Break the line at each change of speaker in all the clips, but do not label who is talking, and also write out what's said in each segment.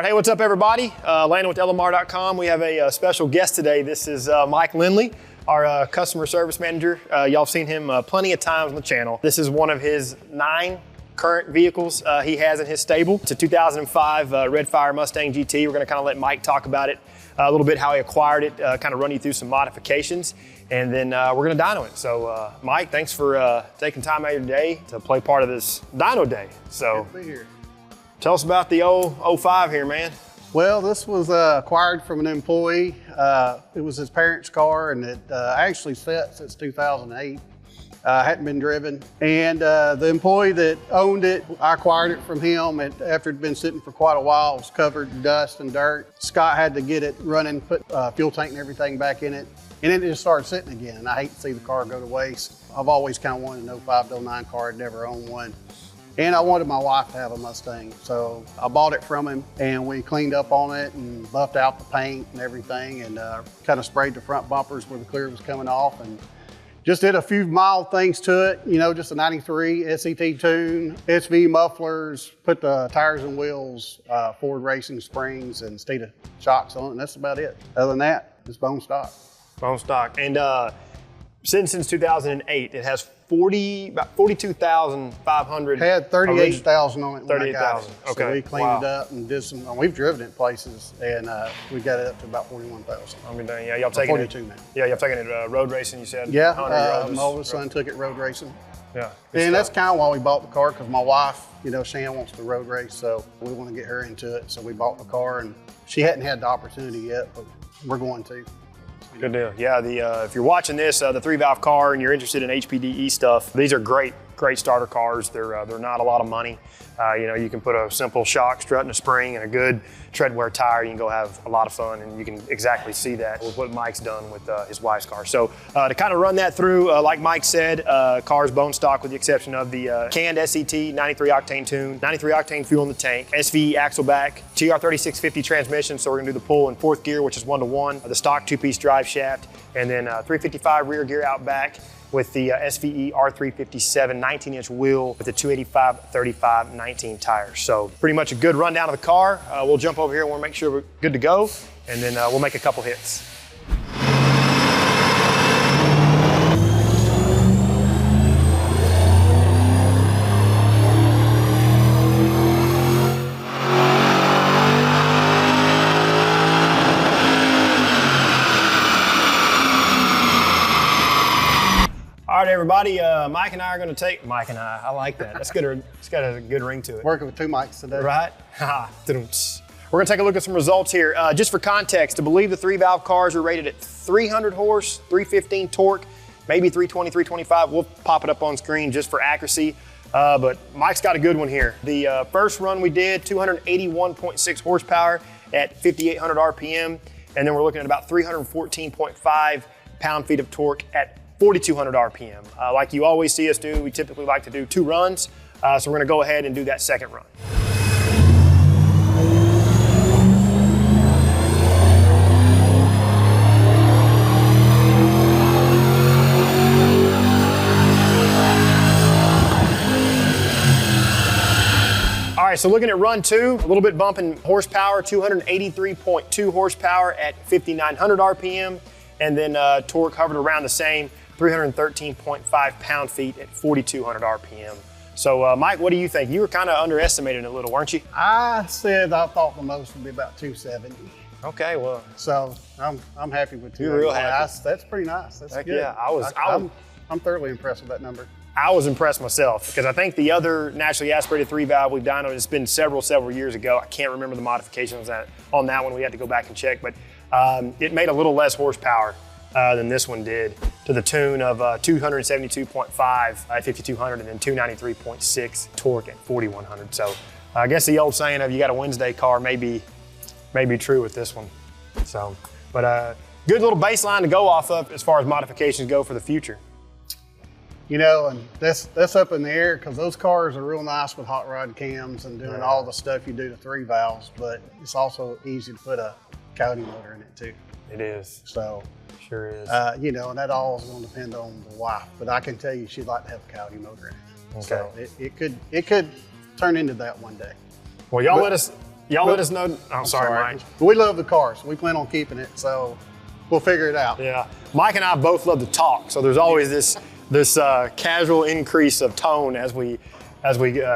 right, hey, what's up, everybody? Landon with LMR.com. We have a special guest today. This is Mike Lindley, our customer service manager. Y'all have seen him plenty of times on the channel. This is one of his 9 current vehicles he has in his stable. It's a 2005 Redfire Mustang GT. We're gonna kind of let Mike talk about it a little bit, how he acquired it, kind of run you through some modifications, and then we're gonna dyno it. So Mike, thanks for taking time out of your day to play part of this dyno day. So
good to be here.
Tell us about the old 05 here, man.
Well, this was acquired from an employee. It was his parents' car, and it actually sat since 2008. Hadn't been driven. And the employee that owned it, I acquired it from him after it'd been sitting for quite a while. It was covered in dust and dirt. Scott had to get it running, put fuel tank and everything back in it. And then it just started sitting again. And I hate to see the car go to waste. I've always kind of wanted an 05 to 09 car, I'd never owned one. And I wanted my wife to have a Mustang. So I bought it from him, and we cleaned up on it and buffed out the paint and everything, and kind of sprayed the front bumpers where the clear was coming off, and just did a few mild things to it, you know, just a 93 SCT tune, SVE mufflers, put the tires and wheels, Ford racing springs, and stator shocks on it, and that's about it. Other than that, it's bone stock.
Bone stock. And since 2008, it has about 42,500.
Had 38,000 on it when I got it.
38,000. Okay.
So we cleaned it up and did some. We've driven it places, and we got it up to about 41,000.
I mean, yeah, y'all taking
42 now.
Yeah, y'all taking it road racing. You said.
Yeah, my oldest son took it road racing.
Yeah.
And that's kind of why we bought the car, because my wife, you know, Shan wants to road race, so we want to get her into it. So we bought the car, and she hadn't had the opportunity yet, but we're going to.
Good deal. Yeah, if you're watching this, the 3-valve car, and you're interested in HPDE stuff, these are great starter cars. They're not a lot of money. You know, you can put a simple shock, strut, and a spring, and a good tread wear tire. You can go have a lot of fun, and you can exactly see that with what Mike's done with his wife's car. So to kind of run that through, like Mike said, car's bone stock with the exception of the canned SCT 93 Octane tune, 93 octane fuel in the tank, SVE Axle Back, TR3650 transmission. So we're gonna do the pull in 4th gear, which is 1-to-1, the stock 2-piece drive shaft, and then 355 rear gear out back, with the SVE R357 19-inch wheel with the 285/35 tires. So pretty much a good rundown of the car. We'll jump over here and we'll make sure we're good to go, and then we'll make a couple hits. All right, everybody, Mike and I are gonna take, I like that. That's good, it's got a good ring to it.
Working with 2 mics today.
Right? We're gonna take a look at some results here. Just for context, to believe the 3-valve cars are rated at 300 horse, 315 torque, maybe 320, 325. We'll pop it up on screen just for accuracy. But Mike's got a good one here. The first run we did, 281.6 horsepower at 5,800 RPM. And then we're looking at about 314.5 pound-feet of torque at 4,200 RPM. Like you always see us do, we typically like to do 2 runs. So we're gonna go ahead and do that second run. All right, so looking at run 2, a little bit bumping horsepower, 283.2 horsepower at 5,900 RPM. And then torque hovered around the same, 313.5 pound-feet at 4,200 RPM. So Mike, what do you think? You were kind of underestimating it a little, weren't you?
I said I thought the most would be about 270.
Okay, well.
So I'm happy with 270.
You're real happy.
That's pretty nice. That's good.
Yeah,
I'm thoroughly impressed with that number.
I was impressed myself, because I think the other naturally aspirated 3-valve we've dynoed, it's been several years ago. I can't remember the modifications on that one. We had to go back and check, but it made a little less horsepower than this one did, to the tune of 272.5 at 5,200 and then 293.6 torque at 4,100. So I guess the old saying of you got a Wednesday car may be true with this one. So, but good little baseline to go off of as far as modifications go for the future.
You know, and that's up in the air, because those cars are real nice with hot rod cams and doing all the stuff you do to 3 valves, but it's also easy to put a Coyote motor in it too.
It is.
So
sure is.
You know, and that all is going to depend on the wife, but I can tell you she'd like to have a Coyote motor in it. Okay. So it could turn into that one day.
Well, y'all let us Y'all let us know. I'm sorry, Mike.
We love the car, so we plan on keeping it. So we'll figure it out.
Yeah, Mike and I both love to talk, so there's always this casual increase of tone as we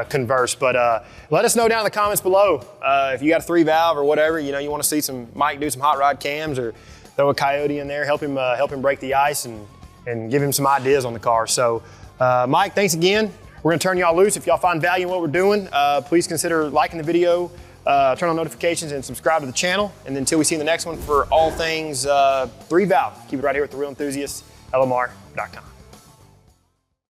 converse. But let us know down in the comments below if you got a 3-valve or whatever. You know, you want to see Mike do some hot rod cams, or throw a Coyote in there, help him break the ice and give him some ideas on the car. So Mike, thanks again. We're gonna turn y'all loose. If y'all find value in what we're doing, please consider liking the video, turn on notifications, and subscribe to the channel. And then until we see you in the next one, for all things 3-valve, keep it right here with The Real Enthusiast, LMR.com.